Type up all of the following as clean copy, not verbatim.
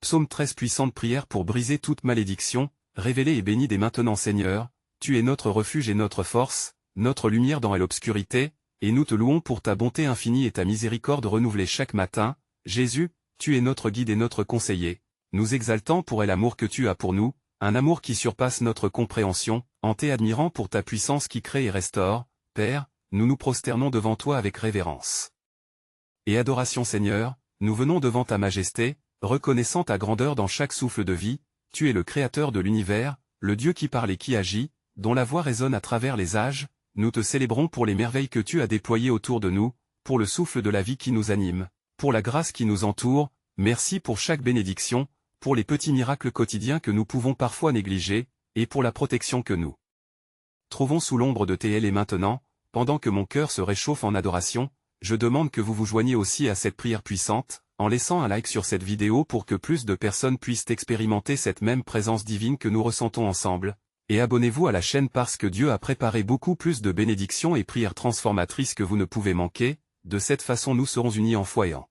Psaume 13. Puissante prière pour briser toute malédiction, révélée et bénie dès maintenant Seigneur, tu es notre refuge et notre force, notre lumière dans l'obscurité, et nous te louons pour ta bonté infinie et ta miséricorde renouvelée chaque matin. Jésus, tu es notre guide et notre conseiller, nous exaltant pour l'amour que tu as pour nous, un amour qui surpasse notre compréhension, en t'admirant pour ta puissance qui crée et restaure. Père, nous nous prosternons devant toi avec révérence et adoration Seigneur, nous venons devant ta majesté, reconnaissant ta grandeur dans chaque souffle de vie. Tu es le Créateur de l'univers, le Dieu qui parle et qui agit, dont la voix résonne à travers les âges. Nous te célébrons pour les merveilles que tu as déployées autour de nous, pour le souffle de la vie qui nous anime, pour la grâce qui nous entoure. Merci pour chaque bénédiction, pour les petits miracles quotidiens que nous pouvons parfois négliger, et pour la protection que nous trouvons sous l'ombre de tes ailes. Et maintenant, pendant que mon cœur se réchauffe en adoration, je demande que vous vous joigniez aussi à cette prière puissante, en laissant un like sur cette vidéo pour que plus de personnes puissent expérimenter cette même présence divine que nous ressentons ensemble. Et abonnez-vous à la chaîne parce que Dieu a préparé beaucoup plus de bénédictions et prières transformatrices que vous ne pouvez manquer. De cette façon nous serons unis en foi et en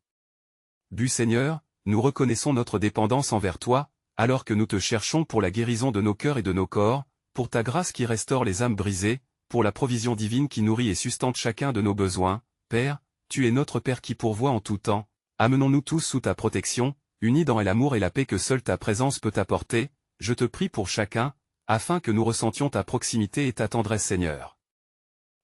but. Seigneur, nous reconnaissons notre dépendance envers toi, alors que nous te cherchons pour la guérison de nos cœurs et de nos corps, pour ta grâce qui restaure les âmes brisées, pour la provision divine qui nourrit et sustente chacun de nos besoins. Père, tu es notre Père qui pourvoit en tout temps. Amenons-nous tous sous ta protection, unis dans l'amour et la paix que seule ta présence peut apporter. Je te prie pour chacun, afin que nous ressentions ta proximité et ta tendresse Seigneur.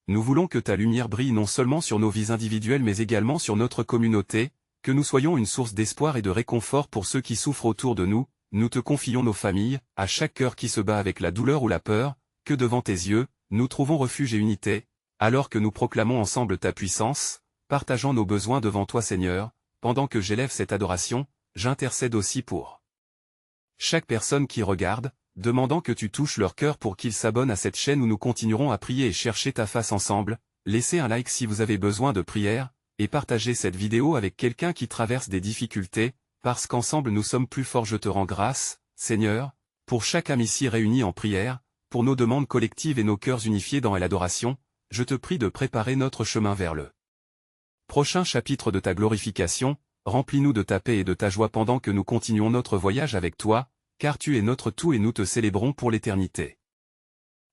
Nous voulons que ta lumière brille non seulement sur nos vies individuelles mais également sur notre communauté, que nous soyons une source d'espoir et de réconfort pour ceux qui souffrent autour de nous. Nous te confions nos familles, à chaque cœur qui se bat avec la douleur ou la peur, que devant tes yeux, nous trouvons refuge et unité, alors que nous proclamons ensemble ta puissance, partageant nos besoins devant toi Seigneur. Pendant que j'élève cette adoration, j'intercède aussi pour chaque personne qui regarde, demandant que tu touches leur cœur pour qu'ils s'abonnent à cette chaîne où nous continuerons à prier et chercher ta face ensemble. Laissez un like si vous avez besoin de prière, et partagez cette vidéo avec quelqu'un qui traverse des difficultés, parce qu'ensemble nous sommes plus forts. Je te rends grâce, Seigneur, pour chaque âme ici réunie en prière, pour nos demandes collectives et nos cœurs unifiés dans l'adoration. Je te prie de préparer notre chemin vers le prochain chapitre de ta glorification. Remplis-nous de ta paix et de ta joie pendant que nous continuons notre voyage avec toi, car tu es notre tout et nous te célébrons pour l'éternité.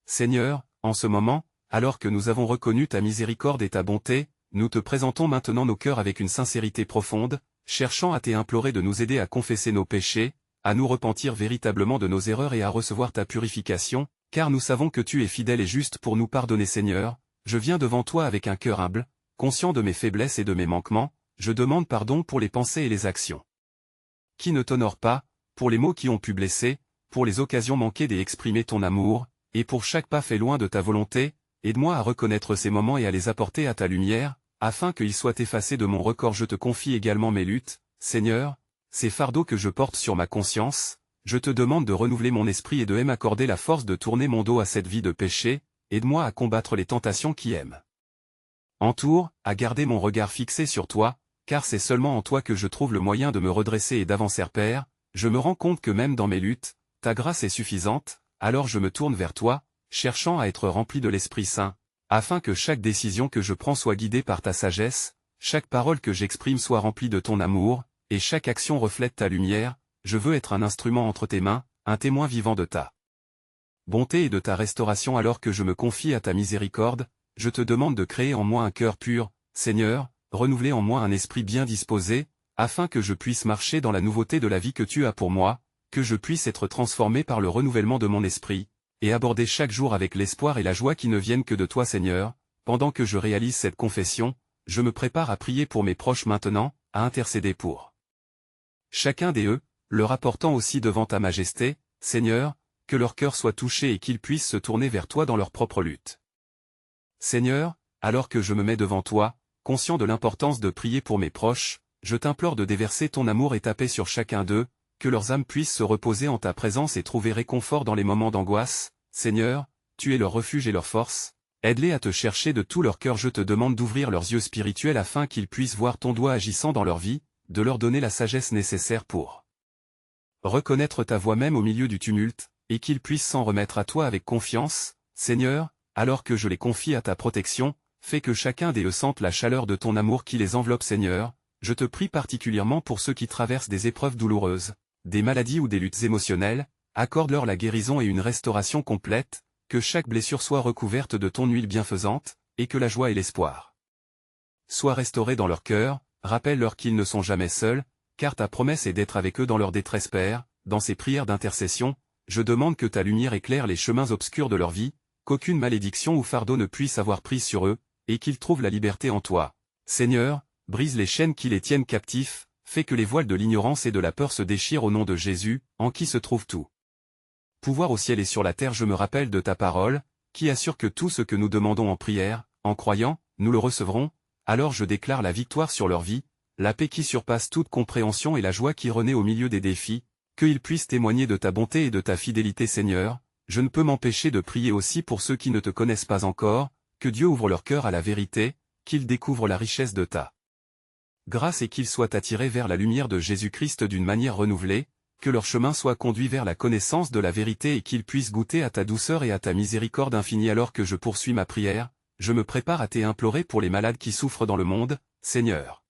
Seigneur, en ce moment, alors que nous avons reconnu ta miséricorde et ta bonté, nous te présentons maintenant nos cœurs avec une sincérité profonde, cherchant à t'implorer de nous aider à confesser nos péchés, à nous repentir véritablement de nos erreurs et à recevoir ta purification, car nous savons que tu es fidèle et juste pour nous pardonner Seigneur. Je viens devant toi avec un cœur humble, conscient de mes faiblesses et de mes manquements. Je demande pardon pour les pensées et les actions qui ne t'honorent pas, pour les mots qui ont pu blesser, pour les occasions manquées d'exprimer ton amour, et pour chaque pas fait loin de ta volonté. Aide-moi à reconnaître ces moments et à les apporter à ta lumière, afin qu'ils soient effacés de mon record. Je te confie également mes luttes, Seigneur, ces fardeaux que je porte sur ma conscience. Je te demande de renouveler mon esprit et de m'accorder la force de tourner mon dos à cette vie de péché. Aide-moi à combattre les tentations qui m'entourent, à garder mon regard fixé sur toi, car c'est seulement en toi que je trouve le moyen de me redresser et d'avancer. Père, je me rends compte que même dans mes luttes, ta grâce est suffisante, alors je me tourne vers toi, cherchant à être rempli de l'Esprit Saint, afin que chaque décision que je prends soit guidée par ta sagesse, chaque parole que j'exprime soit remplie de ton amour, et chaque action reflète ta lumière. Je veux être un instrument entre tes mains, un témoin vivant de ta bonté et de ta restauration. Alors que je me confie à ta miséricorde, je te demande de créer en moi un cœur pur, Seigneur, renouveler en moi un esprit bien disposé, afin que je puisse marcher dans la nouveauté de la vie que tu as pour moi, que je puisse être transformé par le renouvellement de mon esprit, et aborder chaque jour avec l'espoir et la joie qui ne viennent que de toi Seigneur. Pendant que je réalise cette confession, je me prépare à prier pour mes proches maintenant, à intercéder pour chacun d'eux, leur apportant aussi devant ta majesté, Seigneur, que leur cœur soit touché et qu'ils puissent se tourner vers toi dans leur propre lutte. Seigneur, alors que je me mets devant toi, conscient de l'importance de prier pour mes proches, je t'implore de déverser ton amour et ta paix sur chacun d'eux, que leurs âmes puissent se reposer en ta présence et trouver réconfort dans les moments d'angoisse. Seigneur, tu es leur refuge et leur force. Aide-les à te chercher de tout leur cœur. Je te demande d'ouvrir leurs yeux spirituels afin qu'ils puissent voir ton doigt agissant dans leur vie, de leur donner la sagesse nécessaire pour reconnaître ta voix même au milieu du tumulte, et qu'ils puissent s'en remettre à toi avec confiance. Seigneur, alors que je les confie à ta protection, fais que chacun d'eux sente la chaleur de ton amour qui les enveloppe. Seigneur, je te prie particulièrement pour ceux qui traversent des épreuves douloureuses, des maladies ou des luttes émotionnelles, accorde-leur la guérison et une restauration complète, que chaque blessure soit recouverte de ton huile bienfaisante, et que la joie et l'espoir soient restaurés dans leur cœur. Rappelle-leur qu'ils ne sont jamais seuls, car ta promesse est d'être avec eux dans leur détresse. Père, dans ces prières d'intercession, je demande que ta lumière éclaire les chemins obscurs de leur vie, qu'aucune malédiction ou fardeau ne puisse avoir prise sur eux, et qu'ils trouvent la liberté en toi. Seigneur, brise les chaînes qui les tiennent captifs, fais que les voiles de l'ignorance et de la peur se déchirent au nom de Jésus, en qui se trouve tout pouvoir au ciel et sur la terre. Je me rappelle de ta parole, qui assure que tout ce que nous demandons en prière, en croyant, nous le recevrons. Alors je déclare la victoire sur leur vie, la paix qui surpasse toute compréhension et la joie qui renaît au milieu des défis, qu'ils puissent témoigner de ta bonté et de ta fidélité. Seigneur, je ne peux m'empêcher de prier aussi pour ceux qui ne te connaissent pas encore, que Dieu ouvre leur cœur à la vérité, qu'ils découvrent la richesse de ta grâce et qu'ils soient attirés vers la lumière de Jésus-Christ d'une manière renouvelée, que leur chemin soit conduit vers la connaissance de la vérité et qu'ils puissent goûter à ta douceur et à ta miséricorde infinie. Alors que je poursuis ma prière, je me prépare à t'implorer pour les malades qui souffrent dans le monde, Seigneur.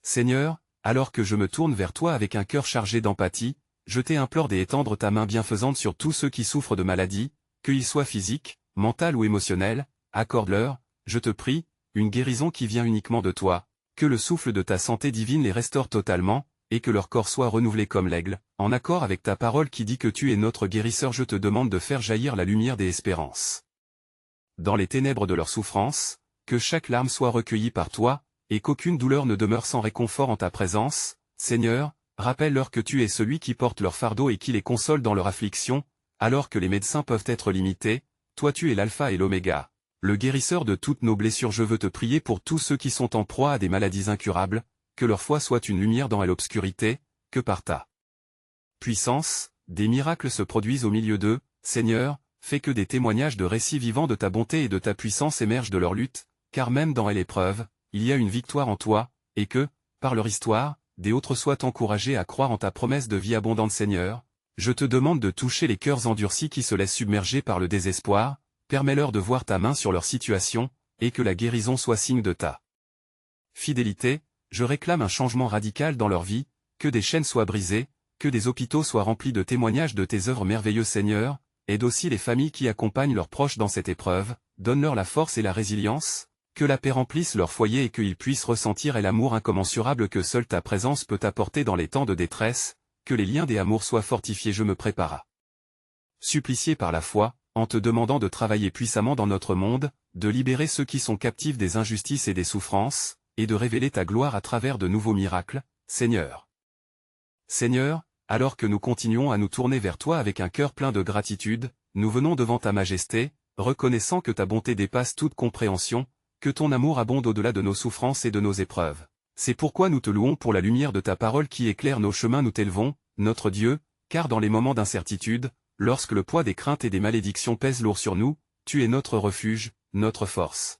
Seigneur, alors que je me tourne vers toi avec un cœur chargé d'empathie, je t'implore d'étendre ta main bienfaisante sur tous ceux qui souffrent de maladies, qu'ils soient physiques, mentales ou émotionnelles, accorde-leur, je te prie, une guérison qui vient uniquement de toi, que le souffle de ta santé divine les restaure totalement, et que leur corps soit renouvelé comme l'aigle, en accord avec ta parole qui dit que tu es notre guérisseur. Je te demande de faire jaillir la lumière des espérances dans les ténèbres de leur souffrance, que chaque larme soit recueillie par toi, et qu'aucune douleur ne demeure sans réconfort en ta présence. Seigneur, rappelle-leur que tu es celui qui porte leur fardeau et qui les console dans leur affliction, alors que les médecins peuvent être limités, toi tu es l'alpha et l'oméga, le guérisseur de toutes nos blessures. Je veux te prier pour tous ceux qui sont en proie à des maladies incurables, que leur foi soit une lumière dans l'obscurité, que par ta puissance, des miracles se produisent au milieu d'eux. Seigneur, fais que des témoignages de récits vivants de ta bonté et de ta puissance émergent de leur lutte, car même dans l'épreuve, il y a une victoire en toi, et que, par leur histoire, des autres soient encouragés à croire en ta promesse de vie abondante. Seigneur, je te demande de toucher les cœurs endurcis qui se laissent submerger par le désespoir, permets-leur de voir ta main sur leur situation, et que la guérison soit signe de ta fidélité. Je réclame un changement radical dans leur vie, que des chaînes soient brisées, que des hôpitaux soient remplis de témoignages de tes œuvres merveilleuses. Seigneur, aide aussi les familles qui accompagnent leurs proches dans cette épreuve, donne-leur la force et la résilience, que la paix remplisse leur foyer et qu'ils puissent ressentir l'amour incommensurable que seule ta présence peut apporter dans les temps de détresse, que les liens des amours soient fortifiés. Je me prépare à supplicier par la foi, en te demandant de travailler puissamment dans notre monde, de libérer ceux qui sont captifs des injustices et des souffrances, et de révéler ta gloire à travers de nouveaux miracles, Seigneur. Seigneur, alors que nous continuons à nous tourner vers toi avec un cœur plein de gratitude, nous venons devant ta majesté, reconnaissant que ta bonté dépasse toute compréhension, que ton amour abonde au-delà de nos souffrances et de nos épreuves. C'est pourquoi nous te louons pour la lumière de ta parole qui éclaire nos chemins. Nous t'élevons, notre Dieu, car dans les moments d'incertitude, lorsque le poids des craintes et des malédictions pèse lourd sur nous, tu es notre refuge, notre force.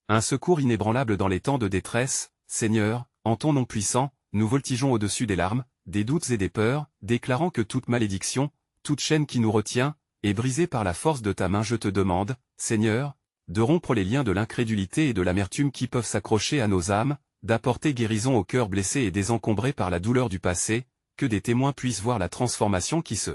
Un secours inébranlable dans les temps de détresse. Seigneur, en ton nom puissant, nous voltigeons au-dessus des larmes, des doutes et des peurs, déclarant que toute malédiction, toute chaîne qui nous retient, est brisée par la force de ta main. Je te demande, Seigneur, de rompre les liens de l'incrédulité et de l'amertume qui peuvent s'accrocher à nos âmes, d'apporter guérison aux cœurs blessés et désencombrés par la douleur du passé, que des témoins puissent voir la transformation qui se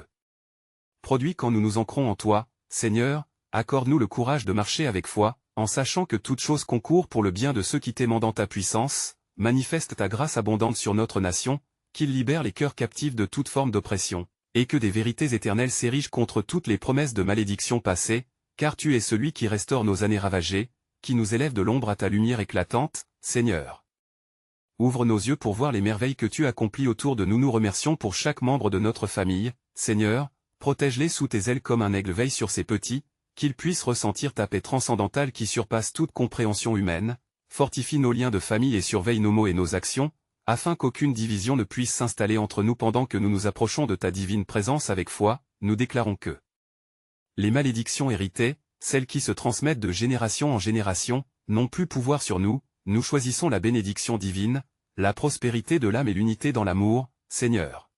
produit quand nous nous ancrons en toi. Seigneur, accorde-nous le courage de marcher avec foi, en sachant que toute chose concourt pour le bien de ceux qui t'aiment. Dans ta puissance, manifeste ta grâce abondante sur notre nation, qu'il libère les cœurs captifs de toute forme d'oppression, et que des vérités éternelles s'érigent contre toutes les promesses de malédiction passée, car tu es celui qui restaure nos années ravagées, qui nous élève de l'ombre à ta lumière éclatante, Seigneur. Ouvre nos yeux pour voir les merveilles que tu accomplis autour de nous. Nous remercions pour chaque membre de notre famille, Seigneur, protège-les sous tes ailes comme un aigle veille sur ses petits, qu'ils puissent ressentir ta paix transcendantale qui surpasse toute compréhension humaine, fortifie nos liens de famille et surveille nos mots et nos actions, afin qu'aucune division ne puisse s'installer entre nous. Pendant que nous nous approchons de ta divine présence avec foi, nous déclarons que les malédictions héritées, celles qui se transmettent de génération en génération, n'ont plus pouvoir sur nous. Nous choisissons la bénédiction divine, la prospérité de l'âme et l'unité dans l'amour, Seigneur.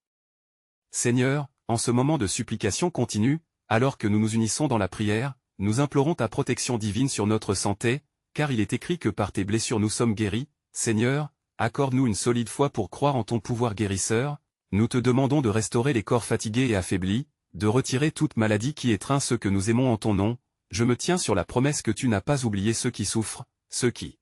Seigneur, en ce moment de supplication continue, alors que nous nous unissons dans la prière, nous implorons ta protection divine sur notre santé, car il est écrit que par tes blessures nous sommes guéris. Seigneur, accorde-nous une solide foi pour croire en ton pouvoir guérisseur, nous te demandons de restaurer les corps fatigués et affaiblis, de retirer toute maladie qui étreint ceux que nous aimons en ton nom. Je me tiens sur la promesse que tu n'as pas oublié ceux qui souffrent, ceux qui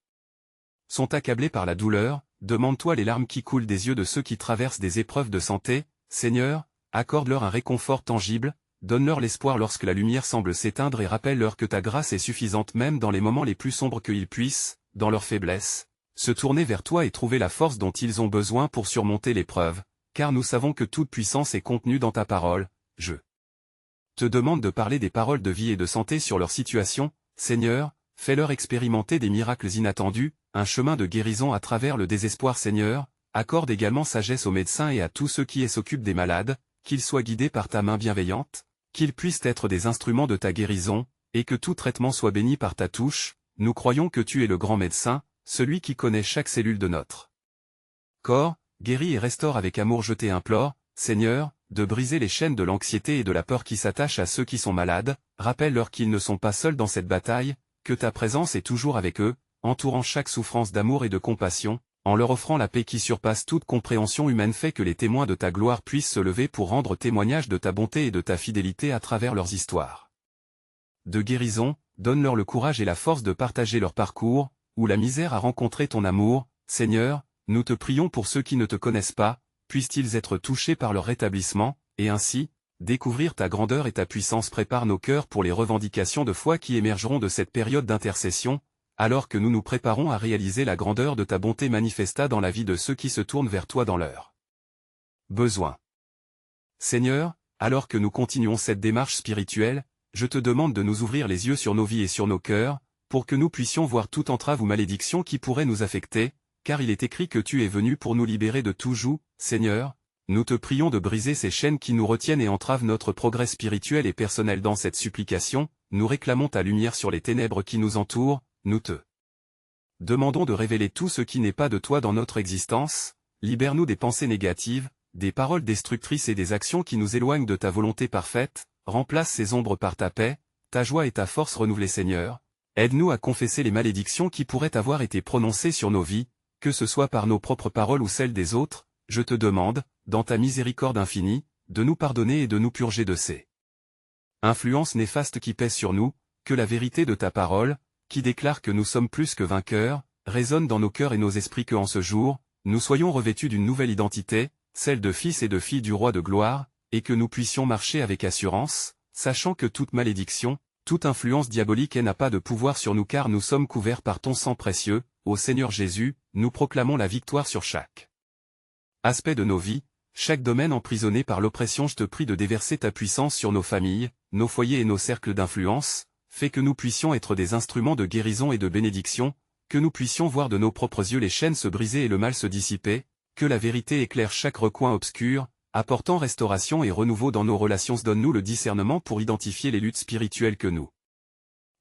sont accablés par la douleur. Demande-toi les larmes qui coulent des yeux de ceux qui traversent des épreuves de santé. Seigneur, accorde-leur un réconfort tangible, donne-leur l'espoir lorsque la lumière semble s'éteindre et rappelle-leur que ta grâce est suffisante même dans les moments les plus sombres, qu'ils puissent, dans leur faiblesse, se tourner vers toi et trouver la force dont ils ont besoin pour surmonter l'épreuve, car nous savons que toute puissance est contenue dans ta parole. Je te demande de parler des paroles de vie et de santé sur leur situation. Seigneur, fais-leur expérimenter des miracles inattendus, un chemin de guérison à travers le désespoir. Seigneur, accorde également sagesse aux médecins et à tous ceux qui s'occupent des malades, qu'ils soient guidés par ta main bienveillante, qu'ils puissent être des instruments de ta guérison, et que tout traitement soit béni par ta touche. Nous croyons que tu es le grand médecin, celui qui connaît chaque cellule de notre corps. Guéris et restaure avec amour. Je t'implore, Seigneur, de briser les chaînes de l'anxiété et de la peur qui s'attachent à ceux qui sont malades. Rappelle-leur qu'ils ne sont pas seuls dans cette bataille, que ta présence est toujours avec eux, entourant chaque souffrance d'amour et de compassion, en leur offrant la paix qui surpasse toute compréhension humaine. Fais que les témoins de ta gloire puissent se lever pour rendre témoignage de ta bonté et de ta fidélité à travers leurs histoires de guérison. Donne-leur le courage et la force de partager leur parcours, où la misère a rencontré ton amour. Seigneur, nous te prions pour ceux qui ne te connaissent pas, puissent-ils être touchés par leur rétablissement, et ainsi, découvrir ta grandeur et ta puissance. Prépare nos cœurs pour les revendications de foi qui émergeront de cette période d'intercession, alors que nous nous préparons à réaliser la grandeur de ta bonté manifesta dans la vie de ceux qui se tournent vers toi dans leurs besoins. Seigneur, alors que nous continuons cette démarche spirituelle, je te demande de nous ouvrir les yeux sur nos vies et sur nos cœurs, pour que nous puissions voir toute entrave ou malédiction qui pourrait nous affecter, car il est écrit que tu es venu pour nous libérer de tout joug. Seigneur, nous te prions de briser ces chaînes qui nous retiennent et entravent notre progrès spirituel et personnel. Dans cette supplication, nous réclamons ta lumière sur les ténèbres qui nous entourent. Nous te demandons de révéler tout ce qui n'est pas de toi dans notre existence. Libère-nous des pensées négatives, des paroles destructrices et des actions qui nous éloignent de ta volonté parfaite. Remplace ces ombres par ta paix, ta joie et ta force renouvelée. Seigneur, aide-nous à confesser les malédictions qui pourraient avoir été prononcées sur nos vies, que ce soit par nos propres paroles ou celles des autres. Je te demande, dans ta miséricorde infinie, de nous pardonner et de nous purger de ces influences néfastes qui pèsent sur nous. Que la vérité de ta parole, qui déclare que nous sommes plus que vainqueurs, résonne dans nos cœurs et nos esprits. Que en ce jour, nous soyons revêtus d'une nouvelle identité, celle de fils et de filles du roi de gloire, et que nous puissions marcher avec assurance, sachant que toute malédiction, toute influence diabolique n'a pas de pouvoir sur nous, car nous sommes couverts par ton sang précieux. Ô Seigneur Jésus, nous proclamons la victoire sur chaque aspect de nos vies, chaque domaine emprisonné par l'oppression. Je te prie de déverser ta puissance sur nos familles, nos foyers et nos cercles d'influence. Fais que nous puissions être des instruments de guérison et de bénédiction, que nous puissions voir de nos propres yeux les chaînes se briser et le mal se dissiper, que la vérité éclaire chaque recoin obscur, apportant restauration et renouveau dans nos relations. Donne-nous le discernement pour identifier les luttes spirituelles que nous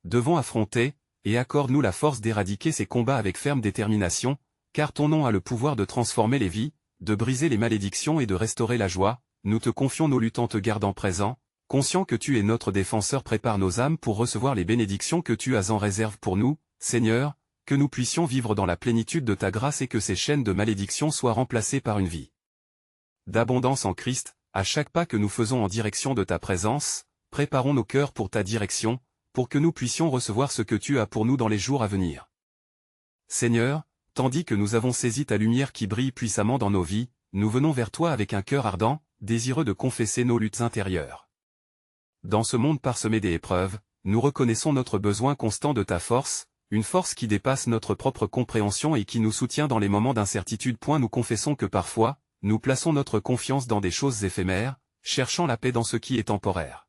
devons affronter, et accorde-nous la force d'éradiquer ces combats avec ferme détermination, car ton nom a le pouvoir de transformer les vies, de briser les malédictions et de restaurer la joie. Nous te confions nos luttes en te gardant présent, conscient que tu es notre défenseur. Prépare nos âmes pour recevoir les bénédictions que tu as en réserve pour nous, Seigneur, que nous puissions vivre dans la plénitude de ta grâce et que ces chaînes de malédiction soient remplacées par une vie d'abondance en Christ. À chaque pas que nous faisons en direction de ta présence, préparons nos cœurs pour ta direction, pour que nous puissions recevoir ce que tu as pour nous dans les jours à venir. Seigneur, tandis que nous avons saisi ta lumière qui brille puissamment dans nos vies, nous venons vers toi avec un cœur ardent, désireux de confesser nos luttes intérieures. Dans ce monde parsemé d'épreuves, nous reconnaissons notre besoin constant de ta force, une force qui dépasse notre propre compréhension et qui nous soutient dans les moments d'incertitude. Nous confessons que parfois, nous plaçons notre confiance dans des choses éphémères, cherchant la paix dans ce qui est temporaire.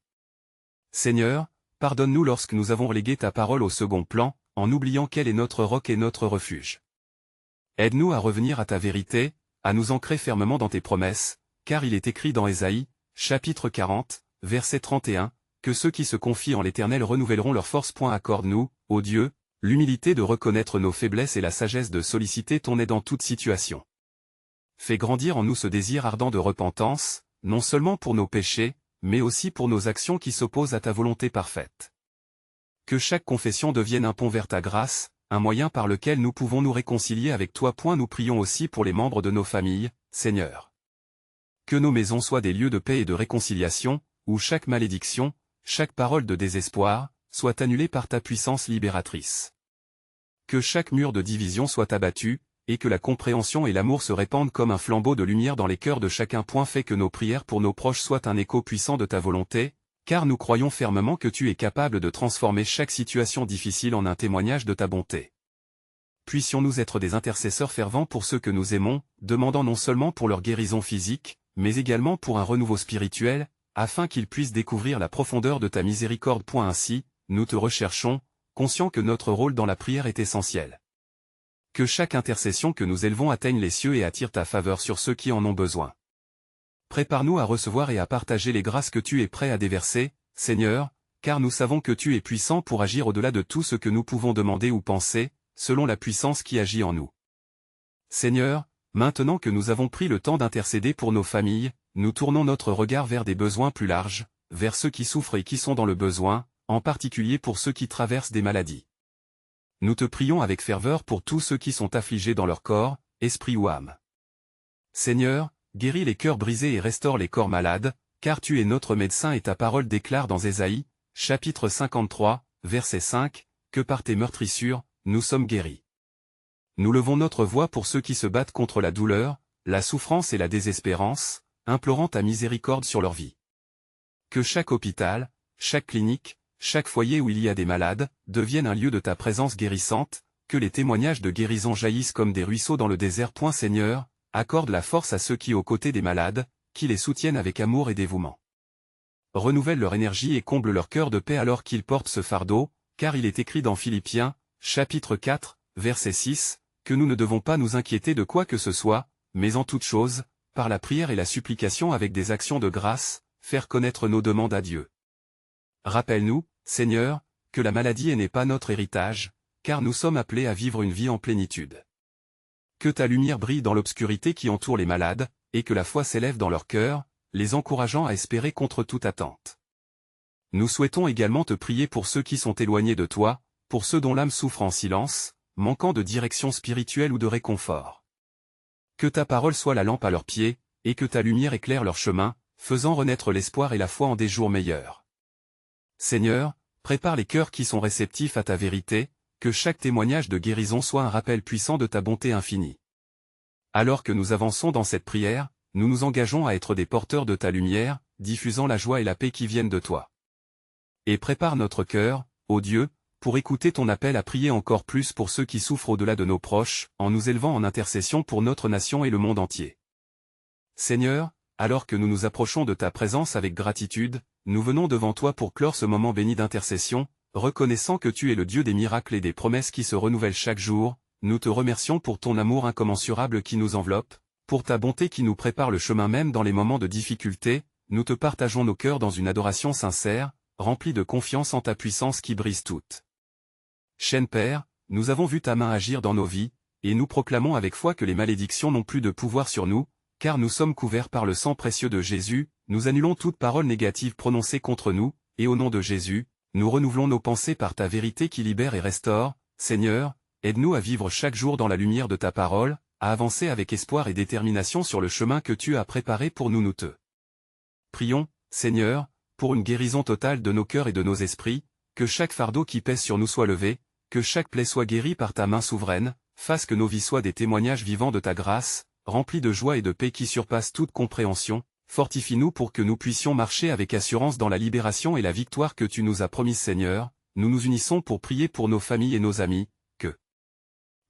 Seigneur, pardonne-nous lorsque nous avons relégué ta parole au second plan, en oubliant qu'elle est notre roc et notre refuge. Aide-nous à revenir à ta vérité, à nous ancrer fermement dans tes promesses, car il est écrit dans Ésaïe, chapitre 40, verset 31, que ceux qui se confient en l'Éternel renouvelleront leur force. Accorde-nous, ô Dieu, l'humilité de reconnaître nos faiblesses et la sagesse de solliciter ton aide en toute situation. Fais grandir en nous ce désir ardent de repentance, non seulement pour nos péchés, mais aussi pour nos actions qui s'opposent à ta volonté parfaite. Que chaque confession devienne un pont vers ta grâce, un moyen par lequel nous pouvons nous réconcilier avec toi. Nous prions aussi pour les membres de nos familles, Seigneur. Que nos maisons soient des lieux de paix et de réconciliation, où chaque malédiction, chaque parole de désespoir, soit annulée par ta puissance libératrice. Que chaque mur de division soit abattu, et que la compréhension et l'amour se répandent comme un flambeau de lumière dans les cœurs de chacun. Fait que nos prières pour nos proches soient un écho puissant de ta volonté, car nous croyons fermement que tu es capable de transformer chaque situation difficile en un témoignage de ta bonté. Puissions-nous être des intercesseurs fervents pour ceux que nous aimons, demandant non seulement pour leur guérison physique, mais également pour un renouveau spirituel, afin qu'ils puissent découvrir la profondeur de ta miséricorde. Ainsi, nous te recherchons, conscients que notre rôle dans la prière est essentiel. Que chaque intercession que nous élevons atteigne les cieux et attire ta faveur sur ceux qui en ont besoin. Prépare-nous à recevoir et à partager les grâces que tu es prêt à déverser, Seigneur, car nous savons que tu es puissant pour agir au-delà de tout ce que nous pouvons demander ou penser, selon la puissance qui agit en nous. Seigneur, maintenant que nous avons pris le temps d'intercéder pour nos familles, nous tournons notre regard vers des besoins plus larges, vers ceux qui souffrent et qui sont dans le besoin, en particulier pour ceux qui traversent des maladies. Nous te prions avec ferveur pour tous ceux qui sont affligés dans leur corps, esprit ou âme. Seigneur, guéris les cœurs brisés et restaure les corps malades, car tu es notre médecin et ta parole déclare dans Ésaïe, chapitre 53, verset 5, que par tes meurtrissures, nous sommes guéris. Nous levons notre voix pour ceux qui se battent contre la douleur, la souffrance et la désespérance, implorant ta miséricorde sur leur vie. Que chaque hôpital, chaque clinique, chaque foyer où il y a des malades, devienne un lieu de ta présence guérissante, que les témoignages de guérison jaillissent comme des ruisseaux dans le désert. Seigneur, accorde la force à ceux qui aux côtés des malades, qui les soutiennent avec amour et dévouement. Renouvelle leur énergie et comble leur cœur de paix alors qu'ils portent ce fardeau, car il est écrit dans Philippiens, chapitre 4, verset 6, que nous ne devons pas nous inquiéter de quoi que ce soit, mais en toute chose, par la prière et la supplication avec des actions de grâce, faire connaître nos demandes à Dieu. Rappelle-nous, Seigneur, que la maladie n'est pas notre héritage, car nous sommes appelés à vivre une vie en plénitude. Que ta lumière brille dans l'obscurité qui entoure les malades, et que la foi s'élève dans leur cœur, les encourageant à espérer contre toute attente. Nous souhaitons également te prier pour ceux qui sont éloignés de toi, pour ceux dont l'âme souffre en silence, manquant de direction spirituelle ou de réconfort. Que ta parole soit la lampe à leurs pieds, et que ta lumière éclaire leur chemin, faisant renaître l'espoir et la foi en des jours meilleurs. Seigneur, prépare les cœurs qui sont réceptifs à ta vérité, que chaque témoignage de guérison soit un rappel puissant de ta bonté infinie. Alors que nous avançons dans cette prière, nous nous engageons à être des porteurs de ta lumière, diffusant la joie et la paix qui viennent de toi. Et prépare notre cœur, ô Dieu, pour écouter ton appel à prier encore plus pour ceux qui souffrent au-delà de nos proches, en nous élevant en intercession pour notre nation et le monde entier. Seigneur, alors que nous nous approchons de ta présence avec gratitude, nous venons devant toi pour clore ce moment béni d'intercession, reconnaissant que tu es le Dieu des miracles et des promesses qui se renouvellent chaque jour. Nous te remercions pour ton amour incommensurable qui nous enveloppe, pour ta bonté qui nous prépare le chemin même dans les moments de difficulté. Nous te partageons nos cœurs dans une adoration sincère, remplie de confiance en ta puissance qui brise toute chaîne. Père, nous avons vu ta main agir dans nos vies, et nous proclamons avec foi que les malédictions n'ont plus de pouvoir sur nous, car nous sommes couverts par le sang précieux de Jésus. Nous annulons toute parole négative prononcée contre nous, et au nom de Jésus, nous renouvelons nos pensées par ta vérité qui libère et restaure. Seigneur, aide-nous à vivre chaque jour dans la lumière de ta parole, à avancer avec espoir et détermination sur le chemin que tu as préparé pour nous. Nous te prions, Seigneur, pour une guérison totale de nos cœurs et de nos esprits, que chaque fardeau qui pèse sur nous soit levé, que chaque plaie soit guérie par ta main souveraine, fasse que nos vies soient des témoignages vivants de ta grâce, remplis de joie et de paix qui surpassent toute compréhension. Fortifie-nous pour que nous puissions marcher avec assurance dans la libération et la victoire que tu nous as promise. Seigneur, nous nous unissons pour prier pour nos familles et nos amis, que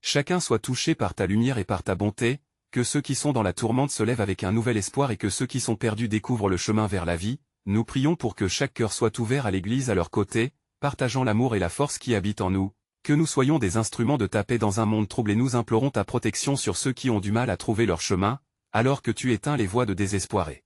chacun soit touché par ta lumière et par ta bonté, que ceux qui sont dans la tourmente se lèvent avec un nouvel espoir et que ceux qui sont perdus découvrent le chemin vers la vie. Nous prions pour que chaque cœur soit ouvert à l'Église à leur côté, partageant l'amour et la force qui habitent en nous, que nous soyons des instruments de ta paix dans un monde troublé. Nous implorons ta protection sur ceux qui ont du mal à trouver leur chemin, alors que tu éteins les voix de désespoir et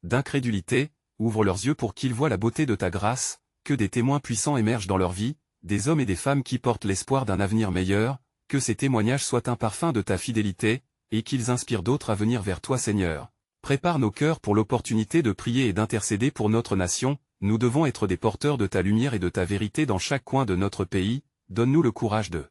d'incrédulité. Ouvre leurs yeux pour qu'ils voient la beauté de ta grâce, que des témoins puissants émergent dans leur vie, des hommes et des femmes qui portent l'espoir d'un avenir meilleur, que ces témoignages soient un parfum de ta fidélité, et qu'ils inspirent d'autres à venir vers toi. Seigneur, prépare nos cœurs pour l'opportunité de prier et d'intercéder pour notre nation. Nous devons être des porteurs de ta lumière et de ta vérité dans chaque coin de notre pays. Donne-nous le courage de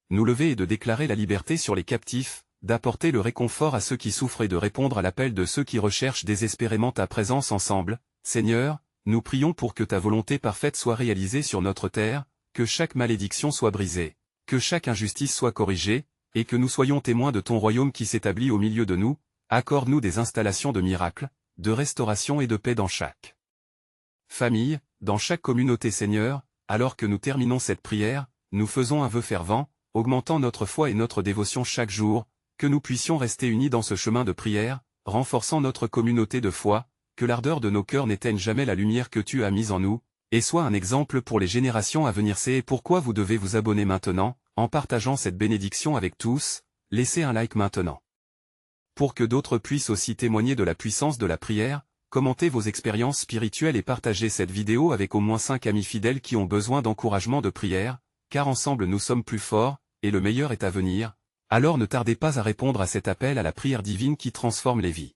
nous lever et de déclarer la liberté sur les captifs, d'apporter le réconfort à ceux qui souffrent et de répondre à l'appel de ceux qui recherchent désespérément ta présence ensemble. Seigneur, nous prions pour que ta volonté parfaite soit réalisée sur notre terre, que chaque malédiction soit brisée, que chaque injustice soit corrigée, et que nous soyons témoins de ton royaume qui s'établit au milieu de nous. Accorde-nous des installations de miracles, de restauration et de paix dans chaque famille, dans chaque communauté. Seigneur, alors que nous terminons cette prière, nous faisons un vœu fervent, augmentant notre foi et notre dévotion chaque jour, que nous puissions rester unis dans ce chemin de prière, renforçant notre communauté de foi, que l'ardeur de nos cœurs n'éteigne jamais la lumière que tu as mise en nous, et soit un exemple pour les générations à venir. C'est pourquoi vous devez vous abonner maintenant, en partageant cette bénédiction avec tous, laissez un like maintenant. Pour que d'autres puissent aussi témoigner de la puissance de la prière, commentez vos expériences spirituelles et partagez cette vidéo avec au moins 5 amis fidèles qui ont besoin d'encouragement de prière, car ensemble nous sommes plus forts, et le meilleur est à venir. Alors ne tardez pas à répondre à cet appel à la prière divine qui transforme les vies.